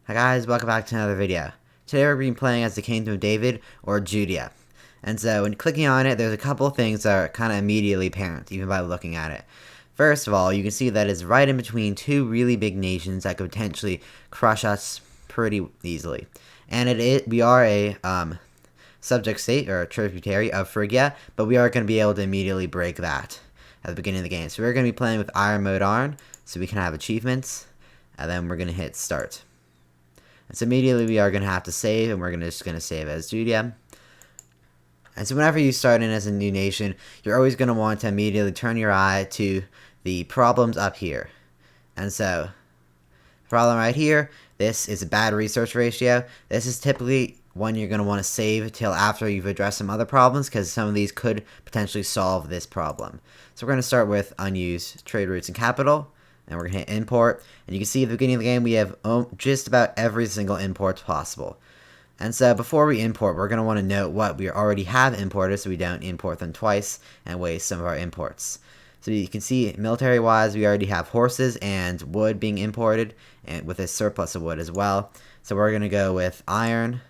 Hi guys, welcome back to another video. Today we're going to be playing as the Kindom of David, or Judea. And so when clicking on it, there's a couple of things that are kind of immediately apparent, even by looking at it. First of all, you can see that it's right in between two really big nations that could potentially crush us pretty easily. And we are a subject state, or a tributary of Phrygia, but we are going to be able to immediately break that at the beginning of the game. So we're going to be playing with Iron Mode on, so we can have achievements, and then we're going to hit start. And so immediately we are going to have to save, and we're just going to save as Judea. And so whenever you start in as a new nation, you're always going to want to immediately turn your eye to the problems up here. And so, problem right here, this is a bad research ratio. This is typically one you're going to want to save till after you've addressed some other problems, because some of these could potentially solve this problem. So we're going to start with unused trade routes and capital. And we're going to hit import, and you can see at the beginning of the game we have just about every single import possible. And so before we import, we're going to want to note what we already have imported so we don't import them twice and waste some of our imports. So you can see military wise we already have horses and wood being imported, and with a surplus of wood as well. So we're going to go with iron,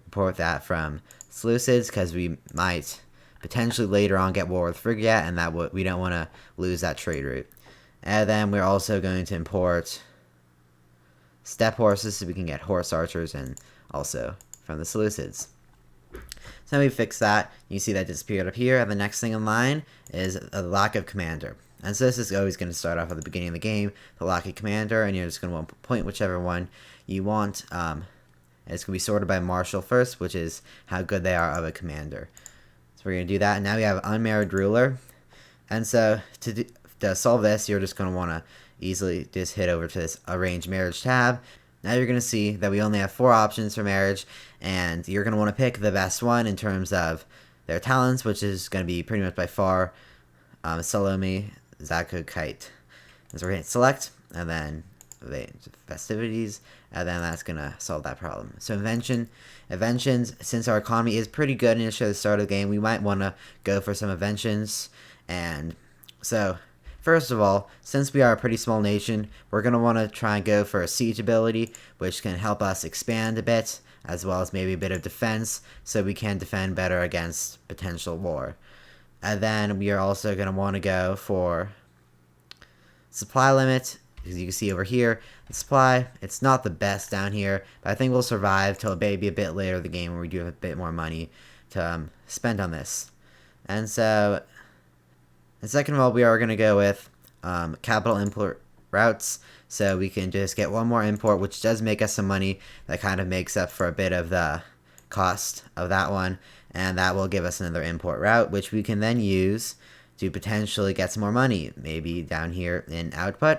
import that from Seleucids, because we might potentially later on get war with Phrygia, and that we don't want to lose that trade route. And then we're also going to import steppe horses so we can get horse archers, and also from the Seleucids. So now we fix that. You see that disappeared up here, and the next thing in line is a lack of commander. And so this is always going to start off at the beginning of the game, the lack of commander, and you're just going to want to point whichever one you want. And it's going to be sorted by marshal first, which is how good they are of a commander. So we're going to do that. And now we have unmarried ruler. And so to solve this, you're just going to want to easily just hit over to this arrange marriage tab. Now you're going to see that we only have 4 options for marriage, and you're going to want to pick the best one in terms of their talents, which is going to be pretty much by far Salome Zakukite. And so we're going to hit select, and then festivities, and then that's going to solve that problem. So inventions, since our economy is pretty good initially at the start of the game, we might want to go for some inventions. And so first of all, since we are a pretty small nation, we're going to want to try and go for a siege ability, which can help us expand a bit, as well as maybe a bit of defense, so we can defend better against potential war. And then we are also going to want to go for supply limit, because you can see over here, the supply, it's not the best down here, but I think we'll survive till maybe a bit later in the game where we do have a bit more money to spend on this. And so, and second of all, we are going to go with capital import routes, so we can just get one more import, which does make us some money. That kind of makes up for a bit of the cost of that one, and that will give us another import route, which we can then use to potentially get some more money, maybe down here in output.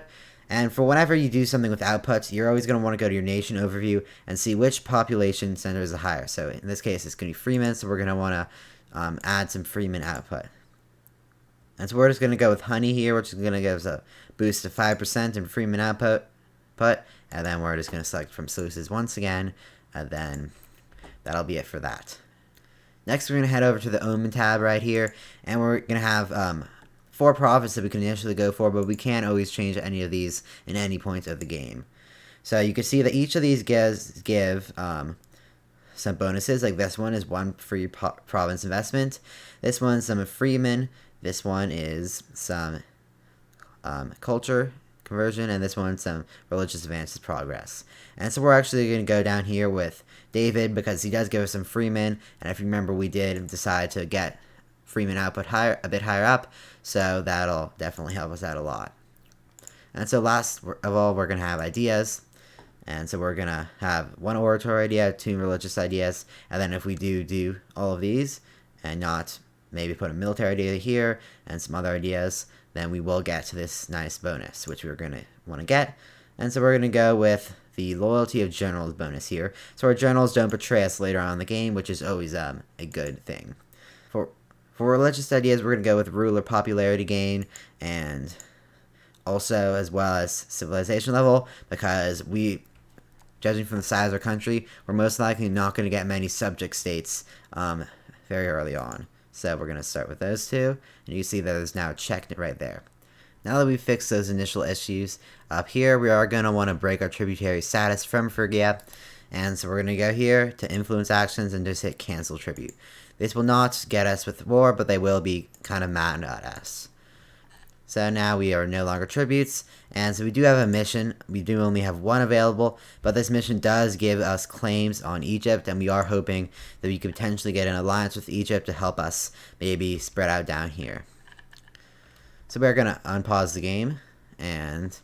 And for whenever you do something with outputs, you're always going to want to go to your nation overview and see which population center is the higher. So in this case, it's going to be freemen, so we're going to want to add some freemen output. And so we're just going to go with honey here, which is going to give us a boost of 5% in freeman output. And then we're just going to select from Seleucids once again. And then that'll be it for that. Next, we're going to head over to the Omen tab right here. And we're going to have 4 profits that we can initially go for, but we can't always change any of these in any point of the game. So you can see that each of these give some bonuses. Like this one is 1 free province investment. This one's some freeman. This one is some culture conversion, and this one's some religious advances progress. And so we're actually going to go down here with David, because he does give us some freemen, and if you remember, we did decide to get freeman output a bit higher up, so that'll definitely help us out a lot. And so last of all, we're going to have ideas. And so we're going to have 1 oratory idea, 2 religious ideas, and then if we do all of these and not maybe put a military idea here and some other ideas, then we will get to this nice bonus, which we're going to want to get. And so we're going to go with the loyalty of generals bonus here, so our generals don't betray us later on in the game, which is always a good thing. For religious ideas, we're going to go with ruler popularity gain, and also as well as civilization level, because judging from the size of our country, we're most likely not going to get many subject states very early on. So we're going to start with those 2, and you see that there's now checked right there. Now that we've fixed those initial issues, up here we are going to want to break our tributary status from Phrygia, and so we're going to go here to influence actions and just hit cancel tribute. This will not get us with war, but they will be kind of mad at us. So now we are no longer tributes, and so we do have a mission. We do only have one available, but this mission does give us claims on Egypt, and we are hoping that we could potentially get an alliance with Egypt to help us maybe spread out down here. So we're going to unpause the game, and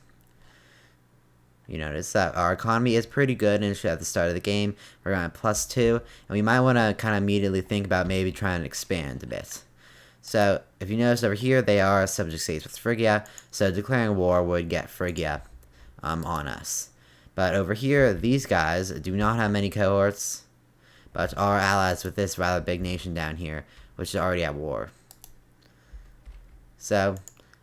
you notice that our economy is pretty good initially at the start of the game. We're on +2, and we might want to kind of immediately think about maybe trying to expand a bit. So, if you notice over here, they are subject states with Phrygia, so declaring war would get Phrygia on us. But over here, these guys do not have many cohorts, but are allies with this rather big nation down here, which is already at war. So,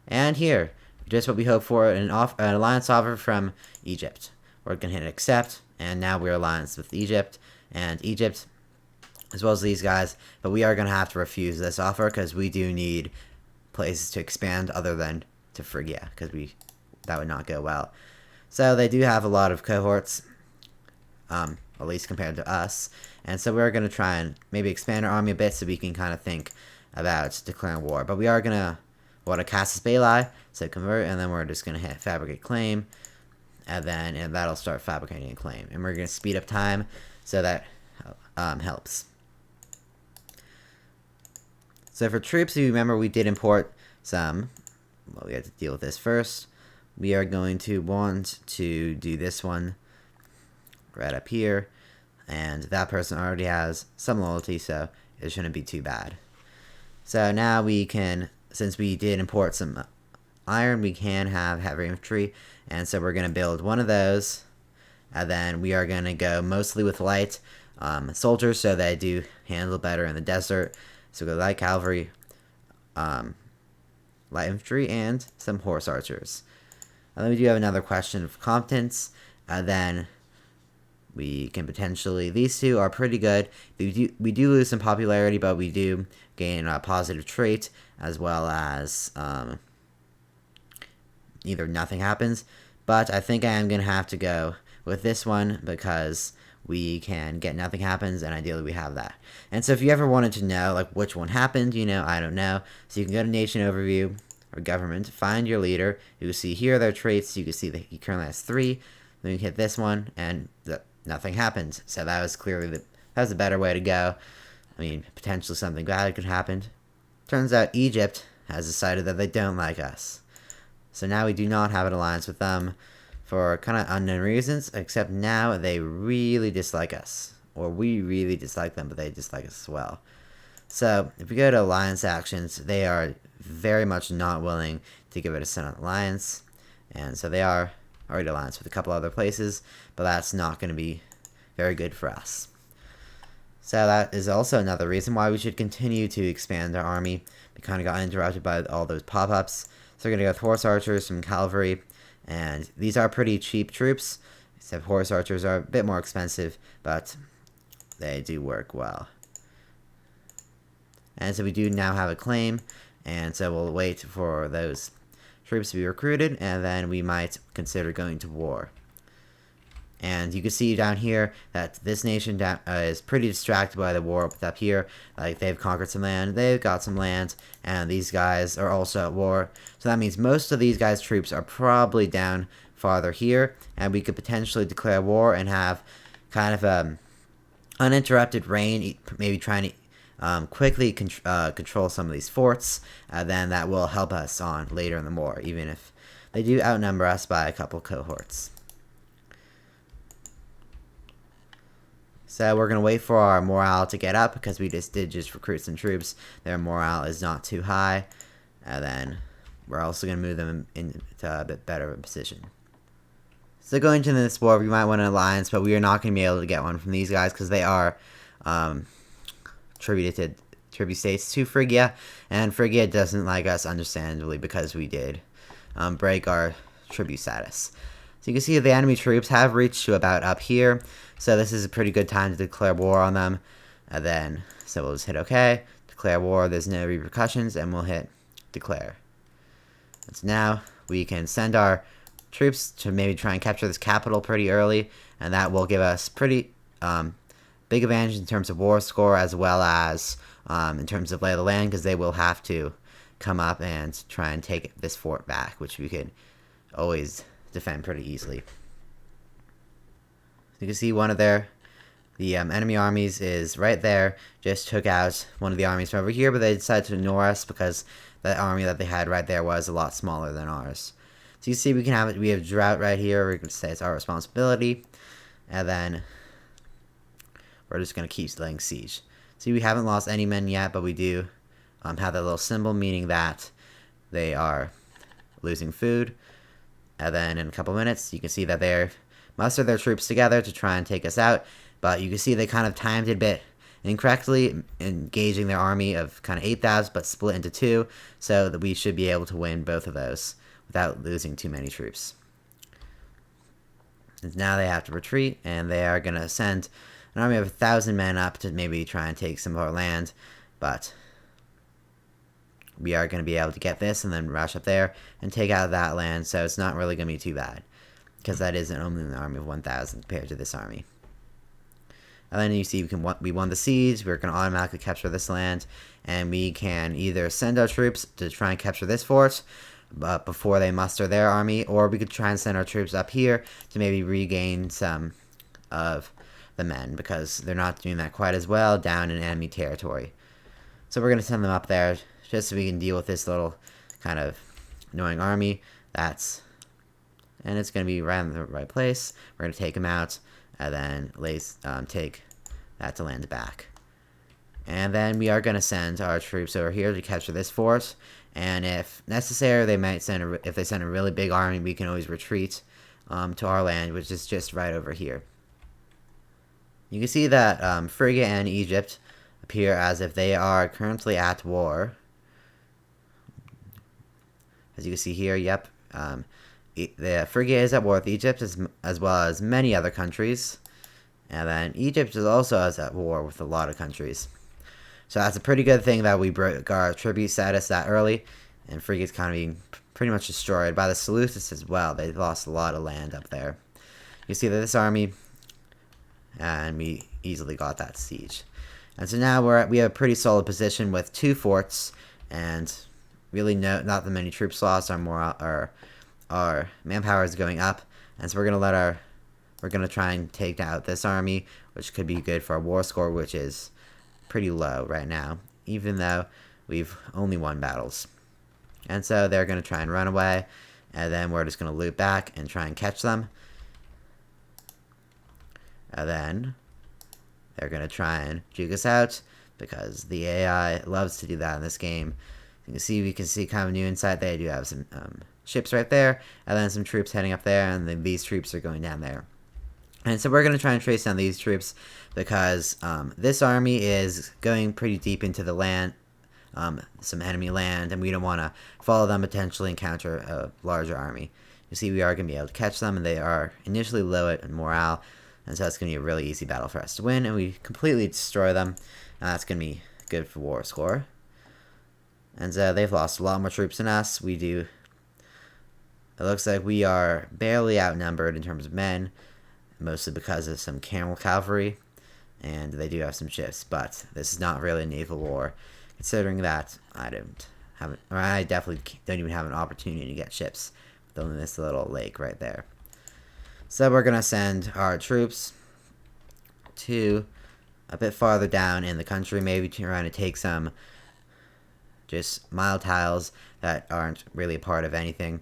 and here, just what we hope for, an alliance offer from Egypt. We're going to hit accept, and now we're alliance with Egypt, and Egypt, as well as these guys, but we are going to have to refuse this offer because we do need places to expand other than to Phrygia, because that would not go well. So they do have a lot of cohorts, at least compared to us, and so we're going to try and maybe expand our army a bit so we can kind of think about declaring war. But we are going to want to Casus Belli, so convert, and then we're just going to hit fabricate claim, and that'll start fabricating a claim. And we're going to speed up time so that helps. So for troops, you remember we did import some. Well, we have to deal with this first. We are going to want to do this one right up here. And that person already has some loyalty, so it shouldn't be too bad. So now we can, since we did import some iron, we can have heavy infantry. And so we're going to build one of those. And then we are going to go mostly with light soldiers, so they do handle better in the desert. So we go light cavalry, light infantry, and some horse archers. And then we do have another question of competence. Then we can potentially, these two are pretty good. We do lose some popularity, but we do gain a positive trait, as well as either nothing happens. But I think I am going to have to go with this one because we can get nothing happens, and ideally we have that. And so if you ever wanted to know like which one happened, I don't know. So you can go to Nation Overview or Government, find your leader. You can see here their traits. You can see that he currently has 3. Then you hit this one, and nothing happened. So that was clearly that was a better way to go. I mean, potentially something bad could happen. Turns out Egypt has decided that they don't like us. So now we do not have an alliance with them for kind of unknown reasons, except now they really dislike us. Or we really dislike them, but they dislike us as well. So, if we go to alliance actions, they are very much not willing to give it a Senate alliance. And so they are already alliance with a couple other places, but that's not going to be very good for us. So that is also another reason why we should continue to expand our army. We kind of got interrupted by all those pop-ups. So we're going to go with horse archers, some cavalry, and these are pretty cheap troops, except horse archers are a bit more expensive, but they do work well. And so we do now have a claim, and so we'll wait for those troops to be recruited, and then we might consider going to war. And you can see down here that this nation is pretty distracted by the war up here. Like, they've conquered some land, they've got some land, and these guys are also at war. So that means most of these guys' troops are probably down farther here, and we could potentially declare war and have kind of uninterrupted reign, maybe trying to quickly control some of these forts. Then that will help us on later in the war, even if they do outnumber us by a couple cohorts. So we're going to wait for our morale to get up, because we did recruit some troops. Their morale is not too high. And then we're also going to move them into a bit better of a position. So going into this war, we might want an alliance, but we are not going to be able to get one from these guys, because they are tribute states to Phrygia. And Phrygia doesn't like us, understandably, because we did break our tribute status. So you can see the enemy troops have reached to about up here. So this is a pretty good time to declare war on them. And then, so we'll just hit OK, declare war, there's no repercussions, and we'll hit declare. And so now we can send our troops to maybe try and capture this capital pretty early, and that will give us pretty big advantage in terms of war score as well as in terms of lay of the land, because they will have to come up and try and take this fort back, which we could always defend pretty easily. You can see one of the enemy armies is right there. Just took out one of the armies from over here, but they decided to ignore us because that army that they had right there was a lot smaller than ours. So you see we have drought right here. We're going to say it's our responsibility, and then we're just going to keep laying siege. See, we haven't lost any men yet, but we do have that little symbol meaning that they are losing food. And then in a couple minutes, you can see that they're mustered their troops together to try and take us out. But you can see they kind of timed it a bit incorrectly, engaging their army of kind of 8,000, but split into two, so that we should be able to win both of those without losing too many troops. And now they have to retreat, and they are going to send an army of 1,000 men up to maybe try and take some of our land, but we are going to be able to get this and then rush up there and take out that land, so it's not really going to be too bad, because that is only an army of 1,000 compared to this army. And then you see we won the siege. We're going to automatically capture this land, and we can either send our troops to try and capture this fort but before they muster their army, or we could try and send our troops up here to maybe regain some of the men, because they're not doing that quite as well down in enemy territory. So we're going to send them up there just so we can deal with this little kind of annoying army. And it's going to be right in the right place. We're going to take them out, and then take that to land back. And then we are going to send our troops over here to capture this fort. And if necessary, they might if they send a really big army, we can always retreat to our land, which is just right over here. You can see that Phrygia and Egypt appear as if they are currently at war. As you can see here, yep. The Phrygia is at war with Egypt as well as many other countries. And then Egypt is also at war with a lot of countries. So that's a pretty good thing that we broke our tribute status that early. And Phrygia's kind of being pretty much destroyed by the Seleucids as well. They lost a lot of land up there. You see that this army, and we easily got that siege. And so now we have a pretty solid position with 2 forts, and really not that many troops lost. Our manpower is going up, and so we're gonna try and take out this army, which could be good for our war score, which is pretty low right now, even though we've only won battles. And so they're gonna try and run away, and then we're just gonna loop back and try and catch them. And then they're gonna try and juke us out, because the AI loves to do that in this game. We can see kind of new insight. They do have some ships right there, and then some troops heading up there, and then these troops are going down there. And so we're going to try and trace down these troops, because this army is going pretty deep into the land, some enemy land, and we don't want to follow them, potentially encounter a larger army. You see, we are going to be able to catch them, and they are initially low at morale, and so that's going to be a really easy battle for us to win, and we completely destroy them, and that's going to be good for war score. And so they've lost a lot more troops than us. It looks like we are barely outnumbered in terms of men, mostly because of some camel cavalry, and they do have some ships, but this is not really a naval war, considering that I definitely don't even have an opportunity to get ships with only this little lake right there. So we're going to send our troops to a bit farther down in the country, maybe trying to take some just mile tiles that aren't really a part of anything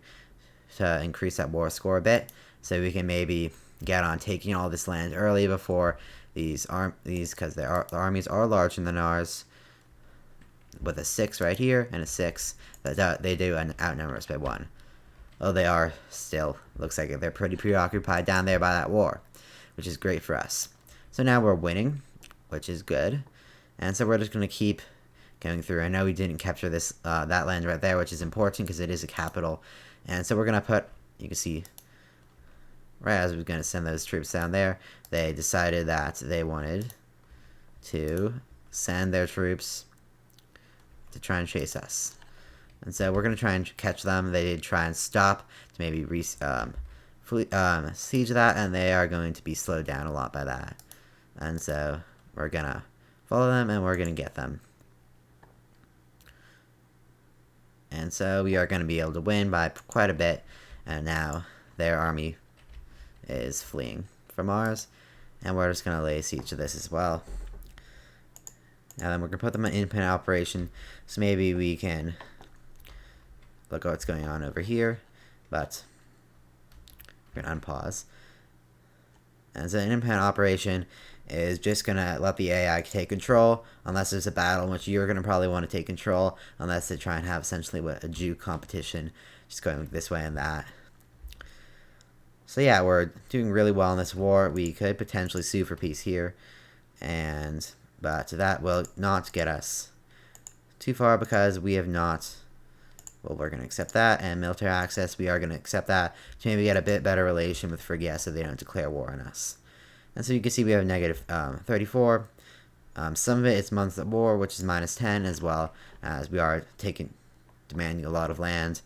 to increase that war score a bit, so we can maybe get on taking all this land early before because the armies are larger than ours, with a 6 right here and a 6, that they do outnumber us by 1. Though they are still, looks like they're pretty preoccupied down there by that war, which is great for us. So now we're winning, which is good, and so we're just going to keep going through. I know we didn't capture that land right there, which is important because it is a capital, and so we're going to put, you can see, right as we're going to send those troops down there, they decided that they wanted to send their troops to try and chase us. And so we're going to try and catch them. They did try and stop to maybe siege that, and they are going to be slowed down a lot by that. And so we're going to follow them, and we're going to get them. And so we are going to be able to win by quite a bit. And now their army is fleeing from ours. And we're just going to lay siege to this as well. Now then we're going to put them in independent operation. So maybe we can look at what's going on over here. But we're going to unpause. And so an independent operation is just going to let the AI take control unless there's a battle in which you're going to probably want to take control, unless they try and have essentially a Jew competition, just going this way and that. So yeah, we're doing really well in this war. We could potentially sue for peace here, but that will not get us too far because we have not. Well, we're going to accept that, and military access, we are going to accept that to maybe get a bit better relation with Phrygia so they don't declare war on us. And so you can see we have negative 34. Some of it is months of war, which is minus 10, as well as we are demanding a lot of land,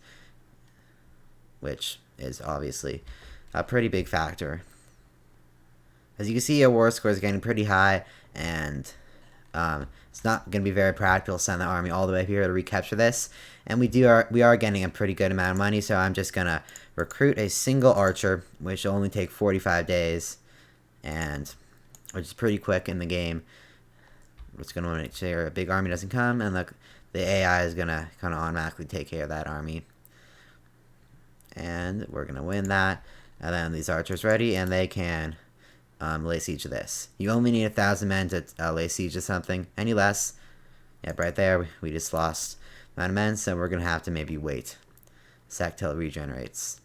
which is obviously a pretty big factor. As you can see, our war score is getting pretty high, and it's not going to be very practical to send the army all the way up here to recapture this. And we are getting a pretty good amount of money, so I'm just going to recruit a single archer, which will only take 45 days, and which is pretty quick in the game. We're just going to make sure a big army doesn't come, and the AI is going to kind of automatically take care of that army. And we're going to win that. And then these archers ready, and they can lay siege to this. You only need 1,000 men to lay siege to something. Any less, yep, right there, we just lost the amount of men, so we're going to have to maybe wait a sec till it regenerates.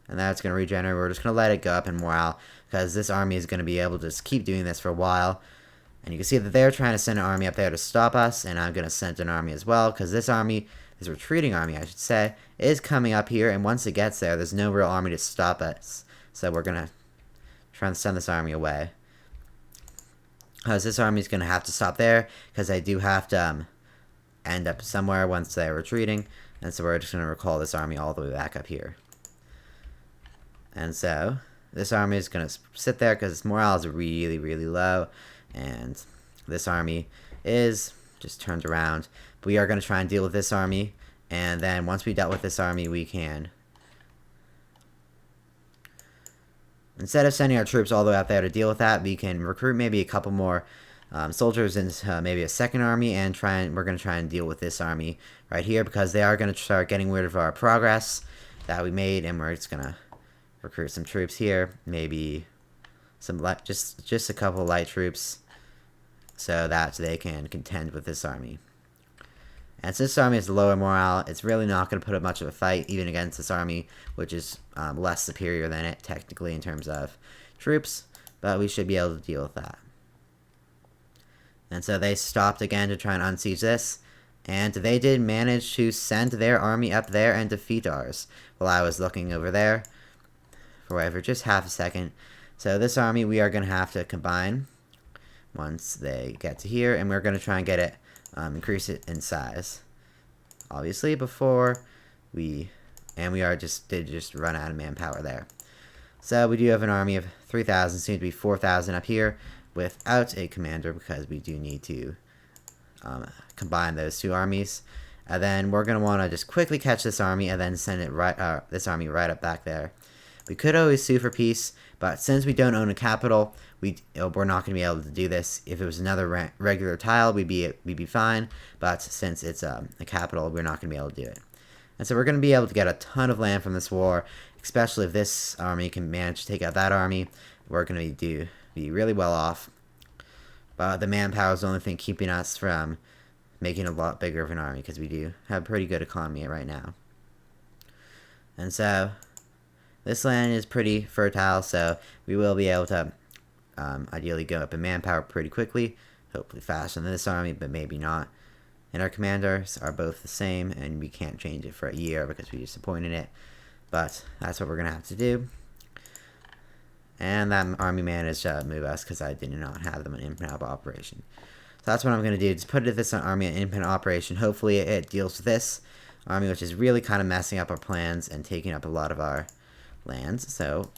And that's going to regenerate. We're just going to let it go up in morale, because this army is going to be able to just keep doing this for a while. And you can see that they're trying to send an army up there to stop us, and I'm going to send an army as well, because this army, this retreating army, I should say, is coming up here, and once it gets there, there's no real army to stop us. So we're going to try and send this army away. Because this army is going to have to stop there, because they do have to end up somewhere once they're retreating, and so we're just going to recall this army all the way back up here. And so this army is going to sit there because its morale is really, really low, and this army is just turned around. But we are going to try and deal with this army, and then once we dealt with this army, we can, instead of sending our troops all the way out there to deal with that, we can recruit maybe a couple more soldiers into maybe a second army, and we're going to try and deal with this army right here, because they are going to start getting rid of our progress that we made, and we're just going to recruit some troops here, maybe some light, just a couple light troops, so that they can contend with this army. And since this army is lower morale, it's really not going to put up much of a fight, even against this army, which is less superior than it, technically, in terms of troops, but we should be able to deal with that. And so they stopped again to try and unsiege this, and they did manage to send their army up there and defeat ours, while I was looking over there for just half a second. So this army we are going to have to combine once they get to here, and we're going to try and get it, increase it in size, obviously, before we did just run out of manpower there. So we do have an army of 3,000, soon to be 4,000 up here, without a commander, because we do need to combine those two armies. And then we're going to want to just quickly catch this army, and then send it this army right up back there. We could always sue for peace, but since we don't own a capital, we're not going to be able to do this. If it was another regular tile, we'd be fine. But since it's a capital, we're not going to be able to do it. And so we're going to be able to get a ton of land from this war, especially if this army can manage to take out that army. We're going to be really well off. But the manpower is the only thing keeping us from making a lot bigger of an army, because we do have a pretty good economy right now. And so this land is pretty fertile, so we will be able to ideally go up in manpower pretty quickly, hopefully faster than this army, but maybe not. And our commanders are both the same, and we can't change it for a year because we just appointed it, but that's what we're going to have to do. And that army managed to move us because I did not have them in independent operation. that's what I'm going to do. Just put this army in independent operation. Hopefully it deals with this army, which is really kind of messing up our plans and taking up a lot of our lands. So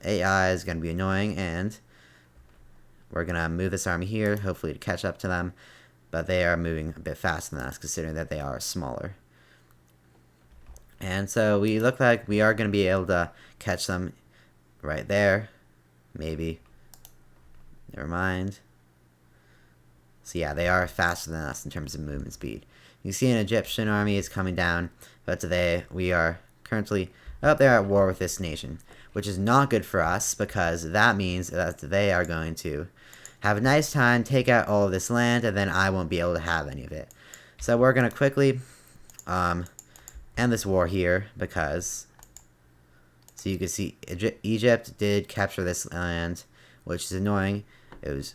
AI is going to be annoying, and we're going to move this army here, hopefully to catch up to them. But they are moving a bit faster than us, considering that they are smaller. And so we look like we are going to be able to catch them right there. Maybe. Never mind. So yeah, they are faster than us in terms of movement speed. You see an Egyptian army is coming down, but we are currently up there at war with this nation, which is not good for us because that means that they are going to have a nice time, take out all of this land, and then I won't be able to have any of it. So we're going to quickly end this war here because, so you can see Egypt did capture this land, which is annoying. It was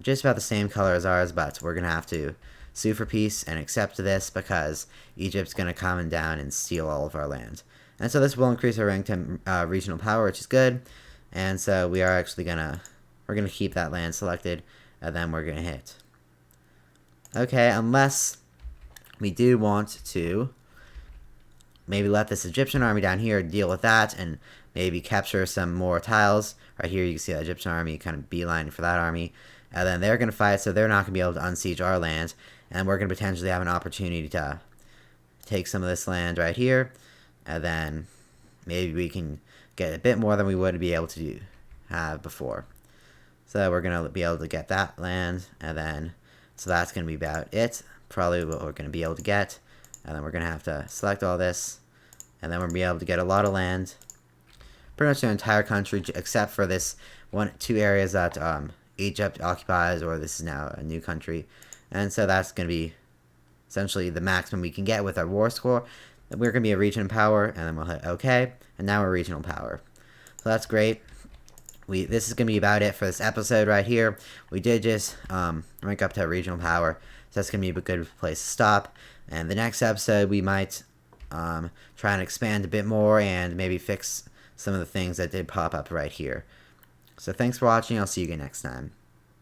just about the same color as ours, but we're going to have to sue for peace and accept this because Egypt's going to come down and steal all of our land. And so this will increase our rank to regional power, which is good. And so we are actually we're going to keep that land selected, and then we're going to hit. Okay, unless we do want to maybe let this Egyptian army down here deal with that and maybe capture some more tiles. Right here you can see the Egyptian army kind of beeline for that army. And then they're going to fight, so they're not going to be able to unsiege our land. And we're going to potentially have an opportunity to take some of this land right here. And then maybe we can get a bit more than we would be able to have before. So we're going to be able to get that land. And then, so that's going to be about it. Probably what we're going to be able to get. And then we're going to have to select all this. And then we'll be able to get a lot of land. Pretty much the entire country, except for this two areas that Egypt occupies, or this is now a new country. And so that's going to be essentially the maximum we can get with our war score. We're going to be a region power, and then we'll hit OK, and now we're regional power. So that's great. This is going to be about it for this episode right here. We did just rank up to regional power, so that's going to be a good place to stop. And the next episode, we might try and expand a bit more and maybe fix some of the things that did pop up right here. So thanks for watching. I'll see you again next time.